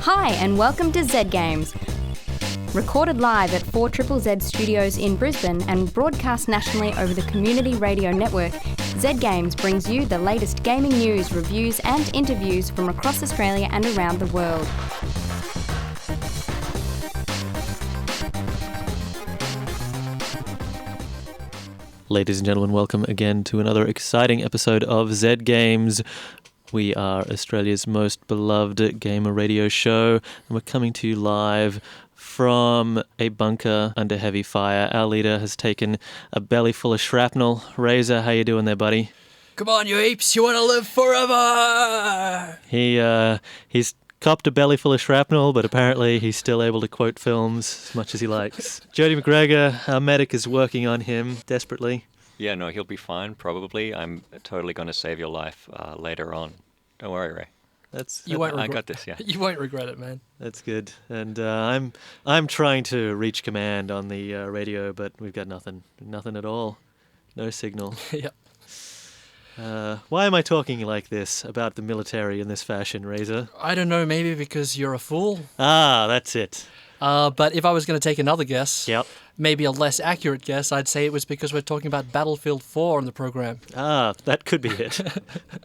Hi and welcome to Z Games. Recorded live at 4ZZZ Studios in Brisbane and broadcast nationally over the Community Radio Network, Z Games brings you the latest gaming news, reviews and interviews from across Australia and around the world. Ladies and gentlemen, welcome again to another exciting episode of Z Games. We are Australia's most beloved gamer radio show, and we're coming to you live from a bunker under heavy fire. Our leader has taken a belly full of shrapnel. Razor, how you doing there, buddy? Come on, you apes, you want to live forever! He's copped a belly full of shrapnel, but apparently he's still able to quote films as much as he likes. Jody McGregor, our medic, is working on him desperately. Yeah, no, he'll be fine, probably. I'm totally going to save your life later on. Don't worry, Ray. I got this, yeah. You won't regret it, man. That's good. And I'm trying to reach command on the radio, but we've got nothing at all. No signal. Yep. Why am I talking like this about the military in this fashion, Razor? I don't know, maybe because you're a fool. Ah, that's it. But if I was going to take another guess, Yep. Maybe a less accurate guess, I'd say it was because we're talking about Battlefield 4 on the program. Ah, that could be it.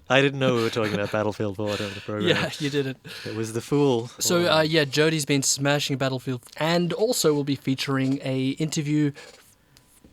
I didn't know we were talking about Battlefield 4 on the program. Yeah, you didn't. It was the fool. So, Jody's been smashing Battlefield, and also we'll be featuring a interview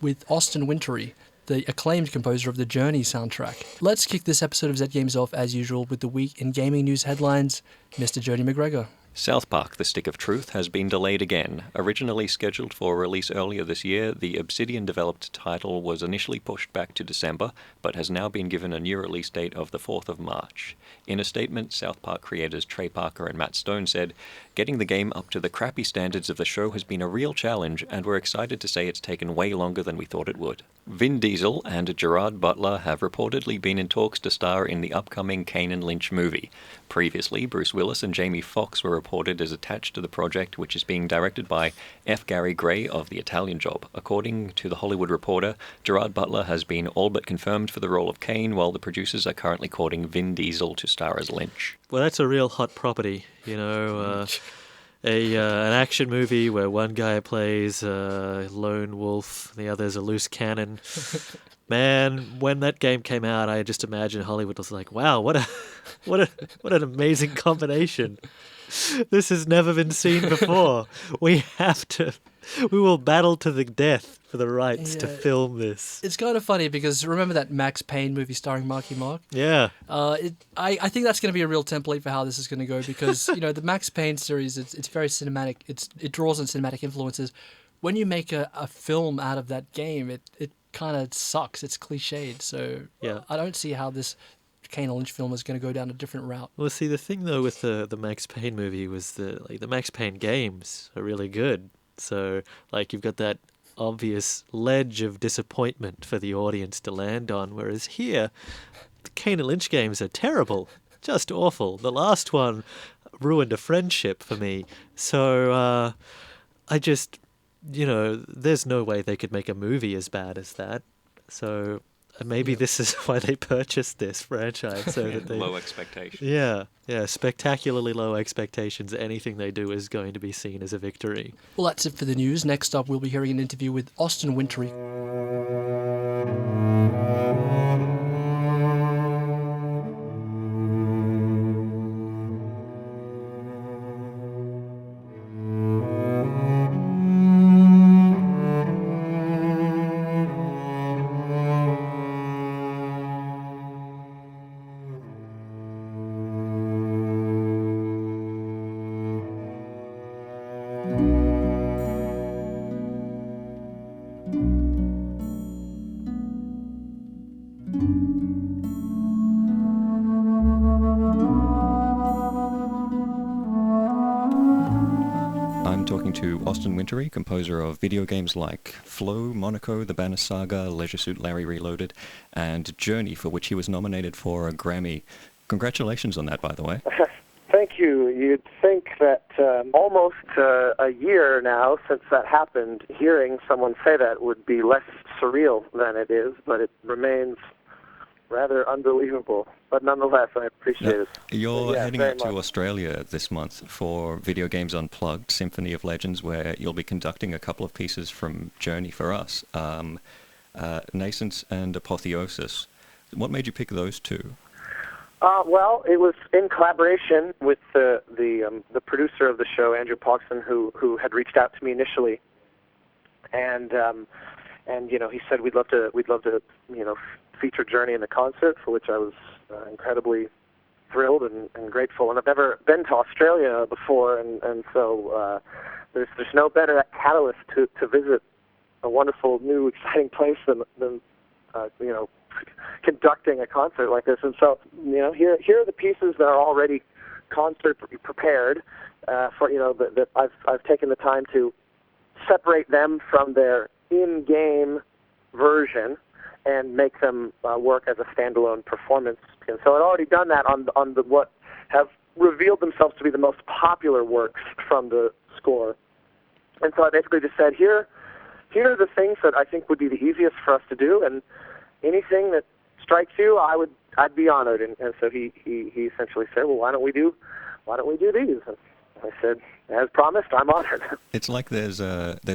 with Austin Wintory, the acclaimed composer of the Journey soundtrack. Let's kick this episode of Z Games off, as usual, with the week in gaming news headlines. Mr. Jody McGregor. South Park: The Stick of Truth has been delayed again. Originally scheduled for release earlier this year, the Obsidian-developed title was initially pushed back to December, but has now been given a new release date of the 4th of March. In a statement, South Park creators Trey Parker and Matt Stone said, "Getting the game up to the crappy standards of the show has been a real challenge, and we're excited to say it's taken way longer than we thought it would." Vin Diesel and Gerard Butler have reportedly been in talks to star in the upcoming Kane and Lynch movie. Previously, Bruce Willis and Jamie Foxx were reported as attached to the project, which is being directed by F. Gary Gray of The Italian Job. According to The Hollywood Reporter, Gerard Butler has been all but confirmed for the role of Kane, while the producers are currently courting Vin Diesel to star as Lynch. Well, that's a real hot property, you know. An action movie where one guy plays a lone wolf, the other's a loose cannon. Man, when that game came out, I just imagined Hollywood was like, "Wow, what an amazing combination! This has never been seen before. We will battle to the death for the rights to film this." It's kind of funny because remember that Max Payne movie starring Marky Mark? Yeah. I think that's going to be a real template for how this is going to go because the Max Payne series it's very cinematic. It draws on cinematic influences. When you make a film out of that game, it kind of sucks. It's cliched. So yeah. I don't see how this Kane and Lynch film is going to go down a different route. Well, see, the thing though with the Max Payne movie was the Max Payne games are really good. So you've got that obvious ledge of disappointment for the audience to land on, whereas here, the Kane and Lynch games are terrible, just awful. The last one ruined a friendship for me. So I just, there's no way they could make a movie as bad as that. So maybe this is why they purchased this franchise. So that they, low expectations. Yeah, spectacularly low expectations. Anything they do is going to be seen as a victory. Well, that's it for the news. Next up, we'll be hearing an interview with Austin Wintory. To Austin Wintory, composer of video games like Flow, Monaco, The Banner Saga, Leisure Suit Larry Reloaded, and Journey, for which he was nominated for a Grammy. Congratulations on that, by the way. Thank you. You'd think that almost a year now since that happened, hearing someone say that would be less surreal than it is, but it remains rather unbelievable. But nonetheless, I appreciate it. You're Yeah, heading very out to much. Australia this month for Video Games Unplugged, Symphony of Legends, where you'll be conducting a couple of pieces from Journey for us, Nascence and Apotheosis. What made you pick those two? Well, it was in collaboration with the producer of the show, Andrew Pogson, who had reached out to me initially, and he said we'd love to feature Journey in the concert, for which I was incredibly thrilled and grateful. And I've never been to Australia before, and so there's no better catalyst to visit a wonderful, new, exciting place than conducting a concert like this. And so, here are the pieces that are already concert prepared that I've taken the time to separate them from their in-game version and make them work as a standalone performance. And so I'd already done that on what have revealed themselves to be the most popular works from the score. And so I basically just said, here are the things that I think would be the easiest for us to do, and anything that strikes you, I'd be honored. And so he essentially said, well, why don't we do these? And I said, as promised, I'm honored. It's like there's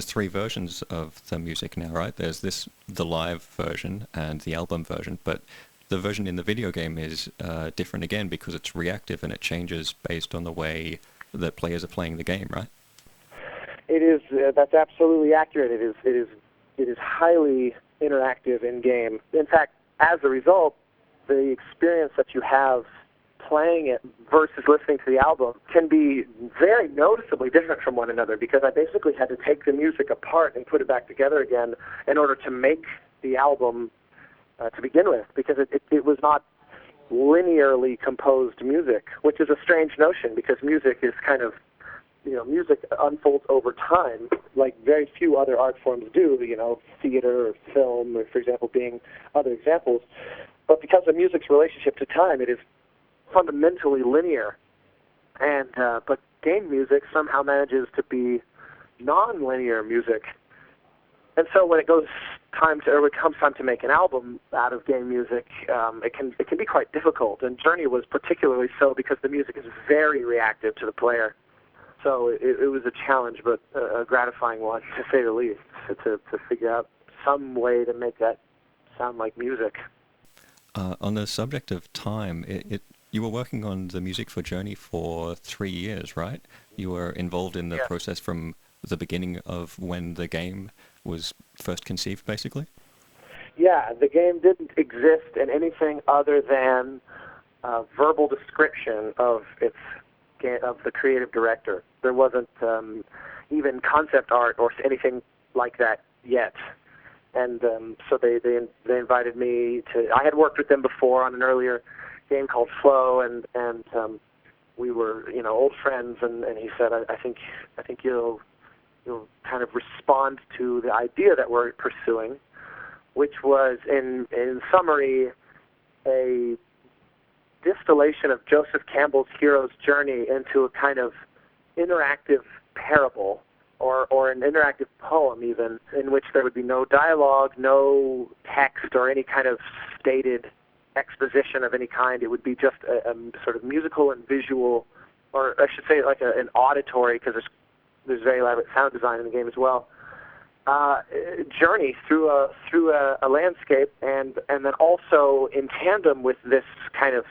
three versions of the music now, right? There's the live version and the album version, but the version in the video game is different again because it's reactive and it changes based on the way that players are playing the game, right? It is. That's absolutely accurate. It is highly interactive in game. In fact, as a result, the experience that you have playing it versus listening to the album can be very noticeably different from one another, because I basically had to take the music apart and put it back together again in order to make the album to begin with, because it was not linearly composed music, which is a strange notion, because music is kind of, music unfolds over time, like very few other art forms do, theater or film, or, for example, being other examples. But because of music's relationship to time, it is fundamentally linear. And but game music somehow manages to be non-linear music. And so when it comes time to make an album out of game music, it can be quite difficult. And Journey was particularly so because the music is very reactive to the player. So it was a challenge, but a gratifying one, to say the least, to figure out some way to make that sound like music. On the subject of time, you were working on the music for Journey for 3 years, right? You were involved in the process from the beginning of when the game was first conceived, basically? Yeah, the game didn't exist in anything other than verbal description of the creative director. There wasn't even concept art or anything like that yet. And so they invited me to. I had worked with them before on an earlier game called Flow, and we were old friends. And he said, I think you'll kind of respond to the idea that we're pursuing, which was in summary a distillation of Joseph Campbell's hero's journey into a kind of interactive parable, or an interactive poem even, in which there would be no dialogue, no text, or any kind of stated exposition of any kind. It would be just a sort of musical and visual, or I should say like an auditory, because there's very elaborate sound design in the game as well, journey through a landscape, and then also in tandem with this kind of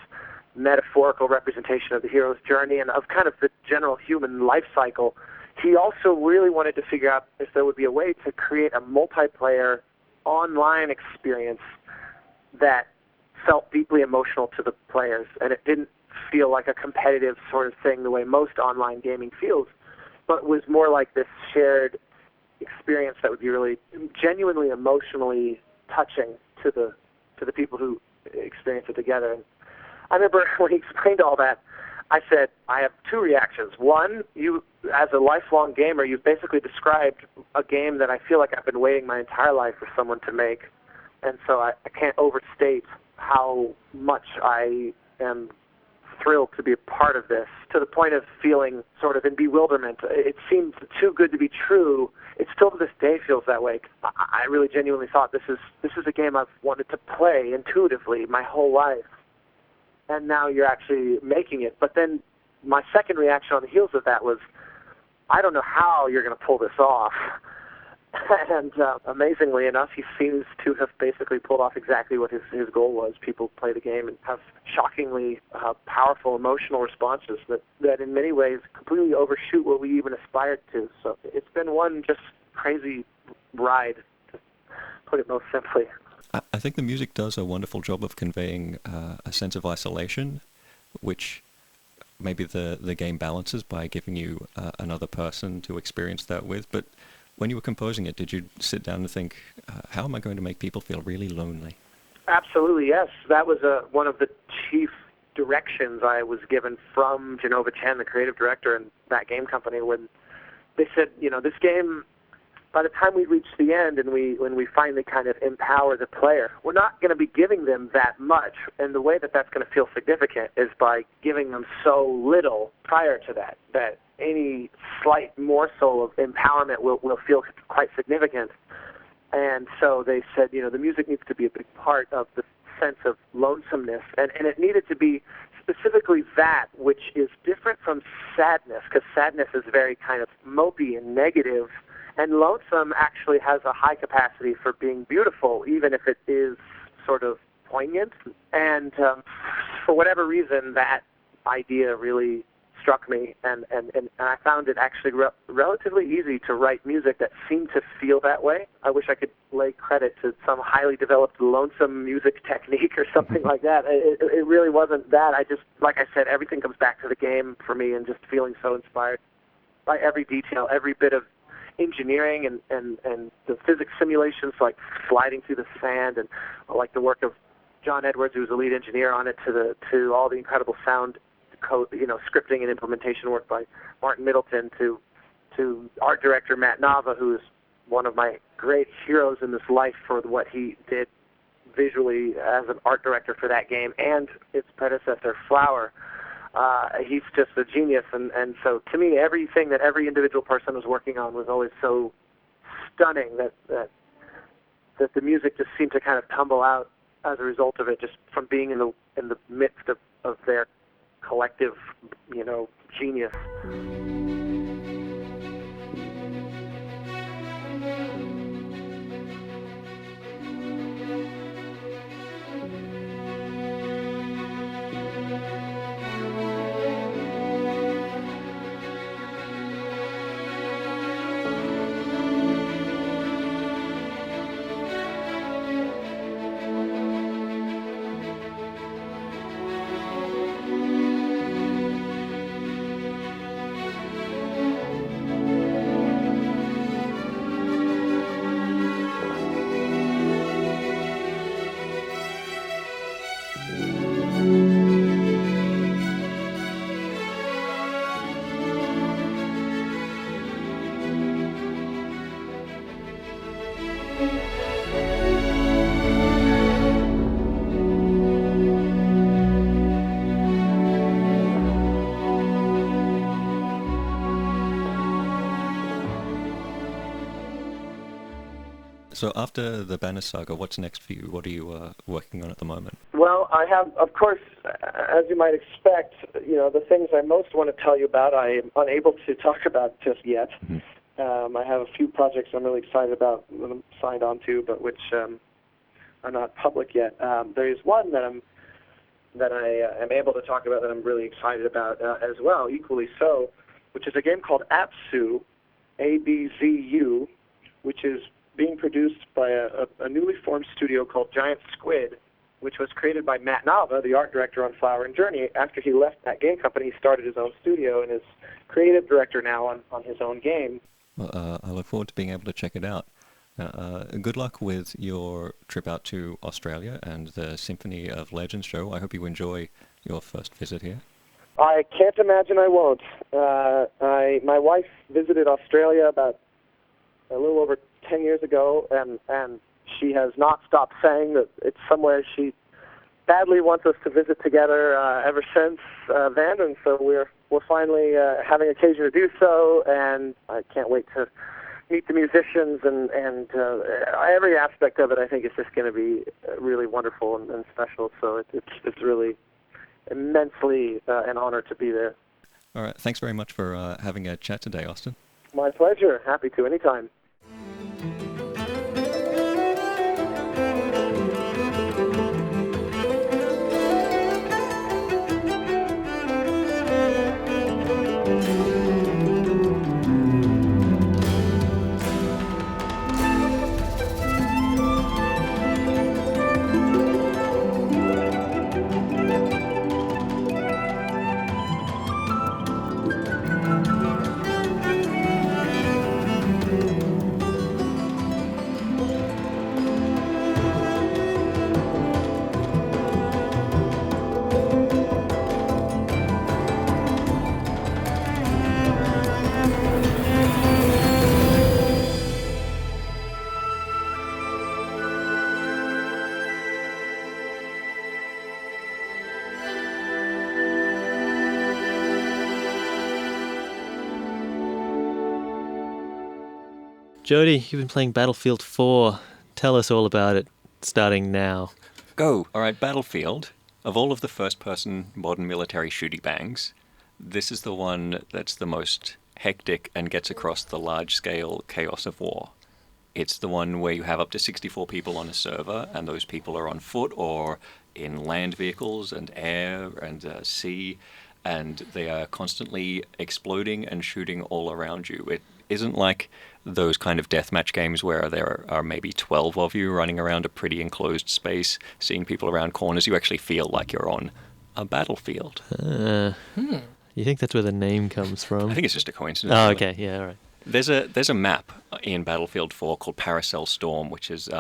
metaphorical representation of the hero's journey and of kind of the general human life cycle. He also really wanted to figure out if there would be a way to create a multiplayer online experience that felt deeply emotional to the players, and it didn't feel like a competitive sort of thing the way most online gaming feels, but was more like this shared experience that would be really genuinely emotionally touching to the people who experience it together. And I remember when he explained all that, I said, I have two reactions. One, you, as a lifelong gamer, you've basically described a game that I feel like I've been waiting my entire life for someone to make, and so I can't overstate how much I am thrilled to be a part of this, to the point of feeling sort of in bewilderment. It seemed too good to be true. It still to this day feels that way. I really genuinely thought this is a game I've wanted to play intuitively my whole life, and now you're actually making it. But then my second reaction on the heels of that was, I don't know how you're going to pull this off. And amazingly enough, he seems to have basically pulled off exactly what his goal was. People play the game and have shockingly powerful emotional responses that in many ways completely overshoot what we even aspired to. So it's been one just crazy ride, to put it most simply. I think the music does a wonderful job of conveying a sense of isolation, which maybe the game balances by giving you another person to experience that with. But when you were composing it, did you sit down and think, how am I going to make people feel really lonely? Absolutely, yes. That was one of the chief directions I was given from Genova Chen, the creative director in that game company, when they said, this game, by the time we reach the end and when we finally kind of empower the player, we're not going to be giving them that much. And the way that that's going to feel significant is by giving them so little prior to that any slight morsel of empowerment will feel quite significant. And so they said, the music needs to be a big part of the sense of lonesomeness. And it needed to be specifically that, which is different from sadness, because sadness is very kind of mopey and negative, and lonesome actually has a high capacity for being beautiful, even if it is sort of poignant. And for whatever reason, that idea really struck me, and I found it actually relatively easy to write music that seemed to feel that way. I wish I could lay credit to some highly developed lonesome music technique or something like that. It really wasn't that. I just, like I said, everything comes back to the game for me, and just feeling so inspired by every detail, every bit of engineering and the physics simulations, like sliding through the sand, and like the work of John Edwards, who was the lead engineer on it, to all the incredible sound code, scripting and implementation work by Martin Middleton, to art director Matt Nava, who's one of my great heroes in this life for what he did visually as an art director for that game and its predecessor, Flower. He's just a genius, and so to me, everything that every individual person was working on was always so stunning that the music just seemed to kind of tumble out as a result of it, just from being in the midst of their collective, genius. So after the Banner Saga, what's next for you? What are you working on at the moment? Well, I have, of course, as you might expect, the things I most want to tell you about, I am unable to talk about just yet. Mm-hmm. I have a few projects I'm really excited about that I'm signed on to, but which are not public yet. There is one that I am able to talk about that I'm really excited about as well, equally so, which is a game called Abzu, ABZU, which is being produced by a newly formed studio called Giant Squid, which was created by Matt Nava, the art director on Flower and Journey. After he left that game company, he started his own studio and is creative director now on his own game. Well, I look forward to being able to check it out. Good luck with your trip out to Australia and the Symphony of Legends show. I hope you enjoy your first visit here. I can't imagine I won't. My wife visited Australia about a little over 10 years ago, and she has not stopped saying that it's somewhere she badly wants us to visit together ever since then, and so we're finally having occasion to do so, and I can't wait to meet the musicians, and every aspect of it I think is just going to be really wonderful and special, so it's really immensely an honor to be there. All right. Thanks very much for having a chat today, Austin. My pleasure. Happy to, anytime. Jody, you've been playing Battlefield 4. Tell us all about it, starting now. Go. All right, Battlefield. Of all of the first-person modern military shooty bangs, this is the one that's the most hectic and gets across the large-scale chaos of war. It's the one where you have up to 64 people on a server, and those people are on foot or in land vehicles and air and sea, and they are constantly exploding and shooting all around you. It isn't like those kind of deathmatch games where there are maybe 12 of you running around a pretty enclosed space, seeing people around corners. You actually feel like you're on a battlefield. You think that's where the name comes from? I think it's just a coincidence. Oh, really. okay. Yeah, all right. There's a map in Battlefield 4 called Paracel Storm, which is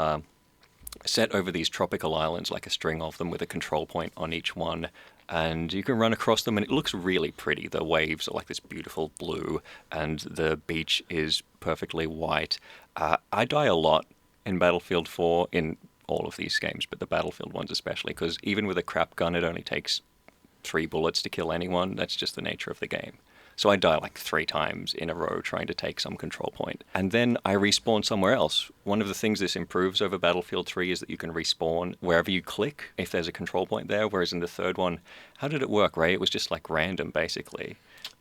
set over these tropical islands, like a string of them with a control point on each one. And you can run across them, and it looks really pretty. The waves are like this beautiful blue, and the beach is perfectly white. I die a lot in Battlefield 4, in all of these games, but the Battlefield ones especially, because even with a crap gun, it only takes 3 bullets to kill anyone. That's just the nature of the game. So I die like 3 times in a row trying to take some control point. And then I respawn somewhere else. One of the things this improves over Battlefield 3 is that you can respawn wherever you click if there's a control point there, whereas in the third one, how did it work, Ray? It was just like random, basically.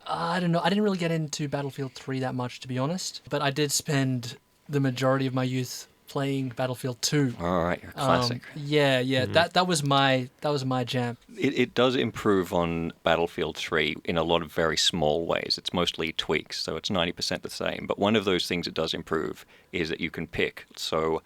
I don't know. I didn't really get into Battlefield 3 that much, to be honest. But I did spend the majority of my youth playing Battlefield 2. All right, you're a classic. Yeah. That was my jam. It does improve on Battlefield 3 in a lot of very small ways. It's mostly tweaks, so it's 90% the same. But one of those things it does improve is that you can pick. So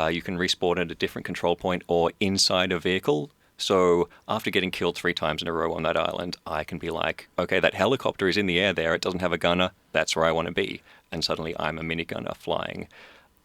you can respawn at a different control point or inside a vehicle. So after getting killed 3 times in a row on that island, I can be like, okay, that helicopter is in the air there. It doesn't have a gunner. That's where I want to be. And suddenly I'm a minigunner flying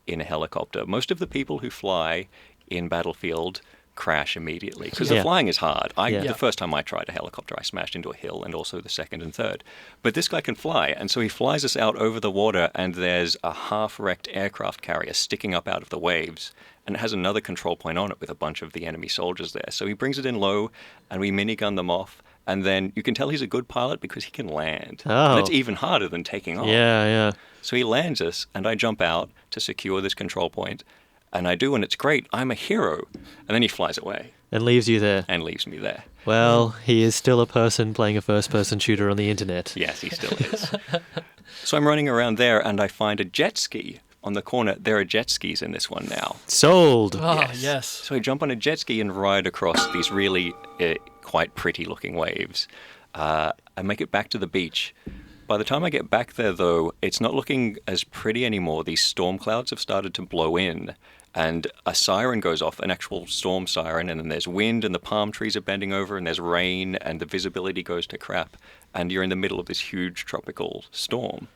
in a helicopter. Most of the people who fly in Battlefield crash immediately because the flying is hard. The first time I tried a helicopter, I smashed into a hill, and also the second and third. But this guy can fly, and so he flies us out over the water, and there's a half-wrecked aircraft carrier sticking up out of the waves, and it has another control point on it with a bunch of the enemy soldiers there. So he brings it in low, and we minigun them off, and then you can tell he's a good pilot because he can land. Oh. And it's even harder than taking off. Yeah. So he lands us, and I jump out to secure this control point, and I do, and it's great. I'm a hero. And then he flies away. And leaves you there. And leaves me there. Well, he is still a person playing a first-person shooter on the internet. Yes, he still is. So I'm running around there, and I find a jet ski on the corner. There are jet skis in this one now. Sold! Oh, yes. So I jump on a jet ski and ride across these really quite pretty-looking waves. I make it back to the beach. By the time I get back there, though, it's not looking as pretty anymore. These storm clouds have started to blow in, and a siren goes off, an actual storm siren, and then there's wind, and the palm trees are bending over, and there's rain, and the visibility goes to crap, and you're in the middle of this huge tropical storm.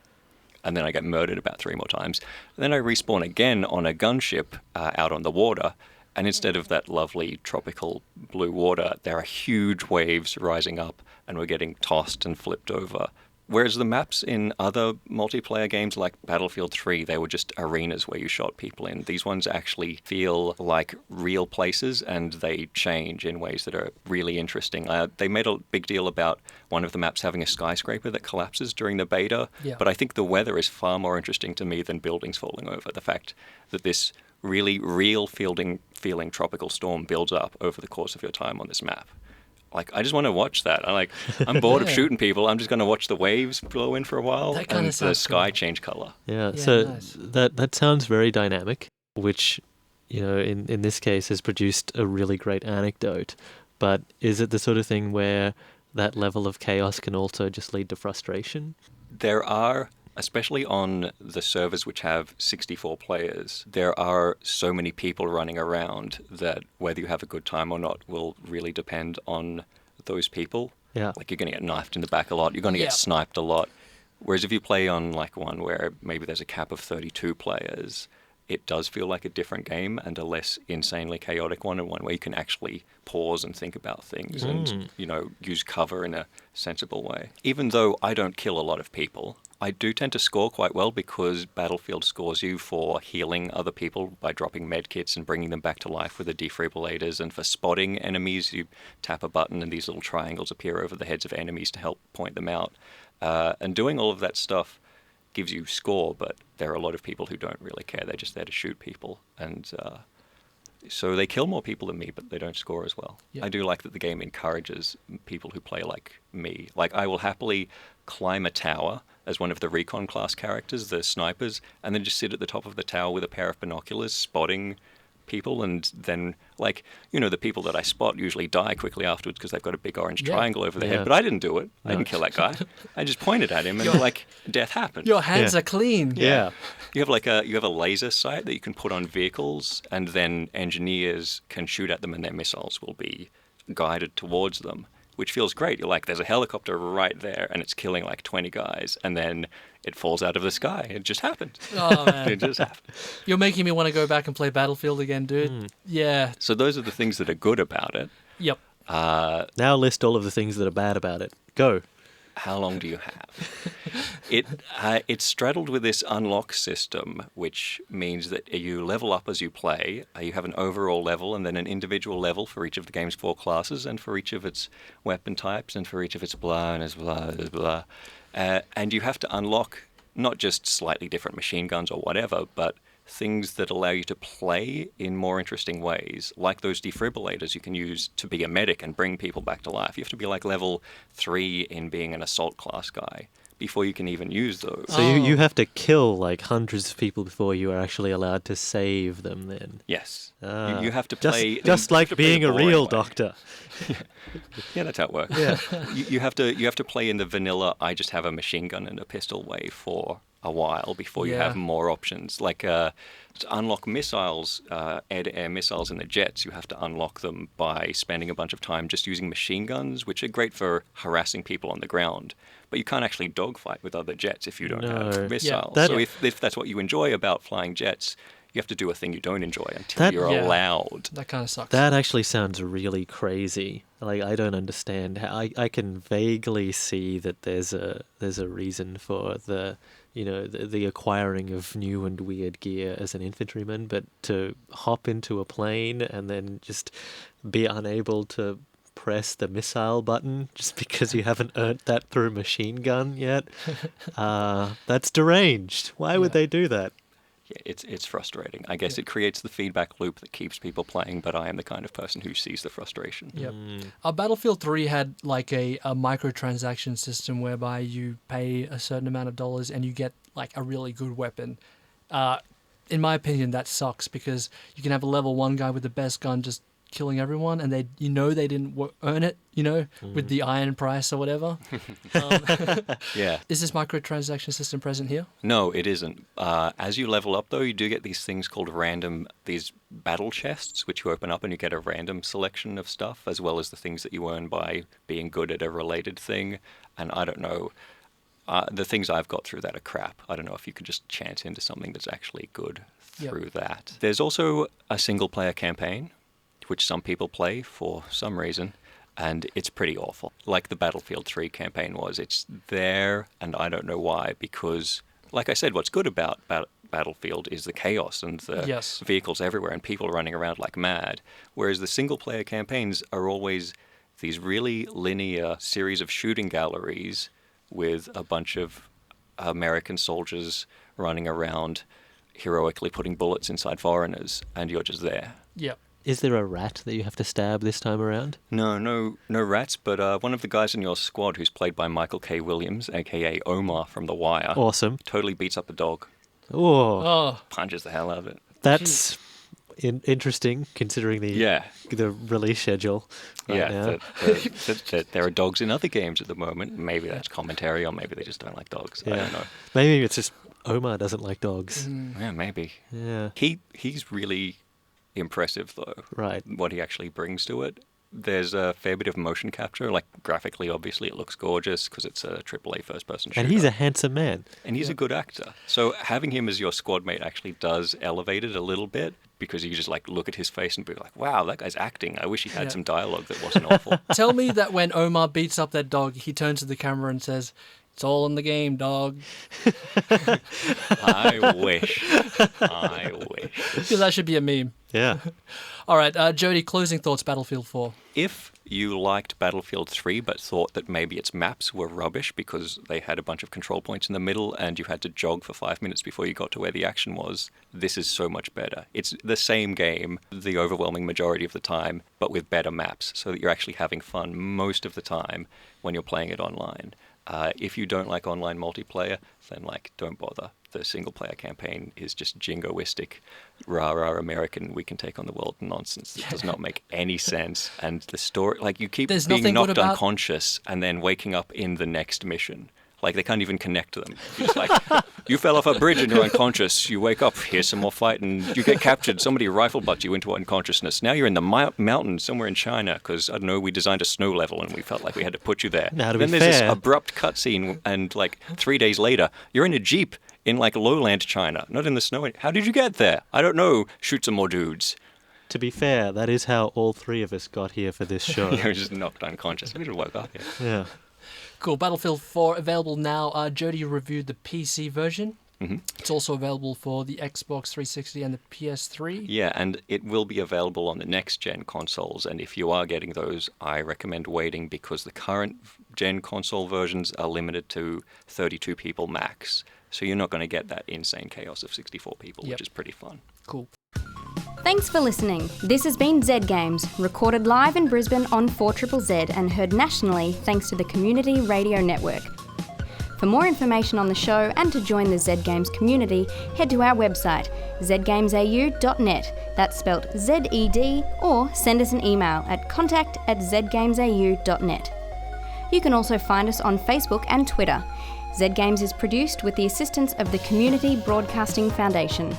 And then I get murdered about 3 more times. And then I respawn again on a gunship out on the water, and instead of that lovely tropical blue water, there are huge waves rising up, and we're getting tossed and flipped over Whereas the maps in other multiplayer games like Battlefield 3, they were just arenas where you shot people in. These ones actually feel like real places, and they change in ways that are really interesting. They made a big deal about one of the maps having a skyscraper that collapses during the beta, but I think the weather is far more interesting to me than buildings falling over. The fact that this really real feeling tropical storm builds up over the course of your time on this map. Like, I just want to watch that. I'm bored of shooting people. I'm just going to watch the waves blow in for a while and the sky change color. Yeah, so nice. That sounds very dynamic, which, in this case has produced a really great anecdote. But is it the sort of thing where that level of chaos can also just lead to frustration? There are, especially on the servers which have 64 players, there are so many people running around that whether you have a good time or not will really depend on those people. Yeah. Like, you're going to get knifed in the back a lot. You're going to get sniped a lot. Whereas if you play on like one where maybe there's a cap of 32 players, it does feel like a different game and a less insanely chaotic one, and one where you can actually pause and think about things and, use cover in a sensible way. Even though I don't kill a lot of people, I do tend to score quite well because Battlefield scores you for healing other people by dropping med kits and bringing them back to life with the defibrillators, and for spotting enemies, you tap a button and these little triangles appear over the heads of enemies to help point them out. And doing all of that stuff gives you score, but there are a lot of people who don't really care. They're just there to shoot people. And so they kill more people than me, but they don't score as well. Yep. I do like that the game encourages people who play like me. Like, I will happily climb a tower as one of the recon class characters, the snipers, and then just sit at the top of the tower with a pair of binoculars spotting people, and then, the people that I spot usually die quickly afterwards because they've got a big orange triangle over their head. But I didn't do it. I didn't kill that guy. I just pointed at him, and death happened. Your hands are clean. Yeah. You have a laser sight that you can put on vehicles, and then engineers can shoot at them, and their missiles will be guided towards them, which feels great. You're like, there's a helicopter right there, and it's killing 20 guys, and then it falls out of the sky. It just happened. Oh, man. It just happened. You're making me want to go back and play Battlefield again, dude. Yeah. So those are the things that are good about it. Yep. Now list all of the things that are bad about it. Go. How long do you have? It's straddled with this unlock system, which means that you level up as you play. You have an overall level and then an individual level for each of the game's 4 classes, and for each of its weapon types, and for each of its blah and its blah, blah, blah. And you have to unlock not just slightly different machine guns or whatever, but things that allow you to play in more interesting ways, like those defibrillators you can use to be a medic and bring people back to life. You have to be level 3 in being an assault class guy before you can even use those. So you have to kill hundreds of people before you are actually allowed to save them then? Yes. You have to play... Just like being a real doctor. Yeah, that's how it works. Yeah. you have to play in the vanilla, I just have a machine gun and a pistol way for a while before you have more options. To unlock missiles, air-to-air missiles in the jets, you have to unlock them by spending a bunch of time just using machine guns, which are great for harassing people on the ground. But you can't actually dogfight with other jets if you don't have missiles. Yeah, so if that's what you enjoy about flying jets, you have to do a thing you don't enjoy until you're allowed. That kind of sucks. That actually sounds really crazy. I don't understand. I can vaguely see that there's a reason for the acquiring of new and weird gear as an infantryman, but to hop into a plane and then just be unable to press the missile button just because you haven't earned that through machine gun yet, that's deranged. Why would they do that? Yeah, it's frustrating. I guess it creates the feedback loop that keeps people playing, but I am the kind of person who sees the frustration. Yep. Battlefield 3 had a microtransaction system whereby you pay a certain amount of dollars and you get a really good weapon. In my opinion, that sucks because you can have a level 1 guy with the best gun just killing everyone, and they didn't earn it, with the iron price or whatever. Yeah. Is this microtransaction system present here? No, it isn't. As you level up, though, you do get these things called these battle chests, which you open up and you get a random selection of stuff, as well as the things that you earn by being good at a related thing. And I don't know, the things I've got through that are crap. I don't know if you could just chance into something that's actually good through that. There's also a single-player campaign, which some people play for some reason. and it's pretty awful. Like the Battlefield 3 campaign was. It's there, and I don't know why, because, like I said, what's good about Battlefield is the chaos and the vehicles everywhere and people running around like mad, whereas the single-player campaigns are always these really linear series of shooting galleries with a bunch of American soldiers running around heroically putting bullets inside foreigners, and you're just there. Yep. Is there a rat that you have to stab this time around? No rats, but one of the guys in your squad, who's played by Michael K. Williams, a.k.a. Omar from The Wire, Awesome. totally beats up a dog. Oh, Punches the hell out of it. that's interesting, considering the release schedule right now. There are dogs in other games at the moment. Maybe that's commentary, or maybe they just don't like dogs. I don't know. Maybe it's just Omar doesn't like dogs. Yeah, maybe. Yeah. He's really impressive, though. Right. What he actually brings to it. There's a fair bit of motion capture. Like, graphically, obviously, it looks gorgeous because it's a AAA first-person shooter. And he's a handsome man. And he's a good actor. So having him as your squad mate actually does elevate it a little bit, because you can just, like, look at his face and be like, wow, that guy's acting. I wish he had some dialogue that wasn't awful. Tell me that when Omar beats up that dog, he turns to the camera and says, "It's all in the game, dog." I wish. Because that should be a meme. Yeah. All right, Jody, closing thoughts, Battlefield 4. If you liked Battlefield 3 but thought that maybe its maps were rubbish because they had a bunch of control points in the middle and you had to jog for 5 minutes before you got to where the action was, this is so much better. It's the same game the overwhelming majority of the time, but with better maps, so that you're actually having fun most of the time when you're playing it online. If you don't like online multiplayer, then don't bother. The single-player campaign is just jingoistic, rah-rah American, we can take on the world nonsense. It does not make any sense. And the story, you keep being knocked unconscious and then waking up in the next mission. They can't even connect them. You're just you fell off a bridge and you're unconscious. You wake up, here's some more fighting. You get captured. Somebody rifle butts you into unconsciousness. Now you're in the mountains somewhere in China because, I don't know, we designed a snow level and we felt like we had to put you there. Now, then there's this abrupt cutscene and 3 days later, you're in a Jeep in lowland China, not in the snow. How did you get there? I don't know. Shoot some more dudes. To be fair, that is how all three of us got here for this show. You're just knocked unconscious. We just woke up here. Yeah. Cool. Battlefield 4 available now. Jody reviewed the PC version. Mm-hmm. It's also available for the Xbox 360 and the PS3. Yeah, and it will be available on the next-gen consoles. And if you are getting those, I recommend waiting because the current-gen console versions are limited to 32 people max. So you're not going to get that insane chaos of 64 people, which is pretty fun. Cool. Thanks for listening. This has been Z Games, recorded live in Brisbane on 4ZZZ and heard nationally thanks to the Community Radio Network. For more information on the show and to join the Z Games community, head to our website, zgamesau.net, that's spelt Z-E-D, or send us an email at contact@zgamesau.net. You can also find us on Facebook and Twitter. Z Games is produced with the assistance of the Community Broadcasting Foundation.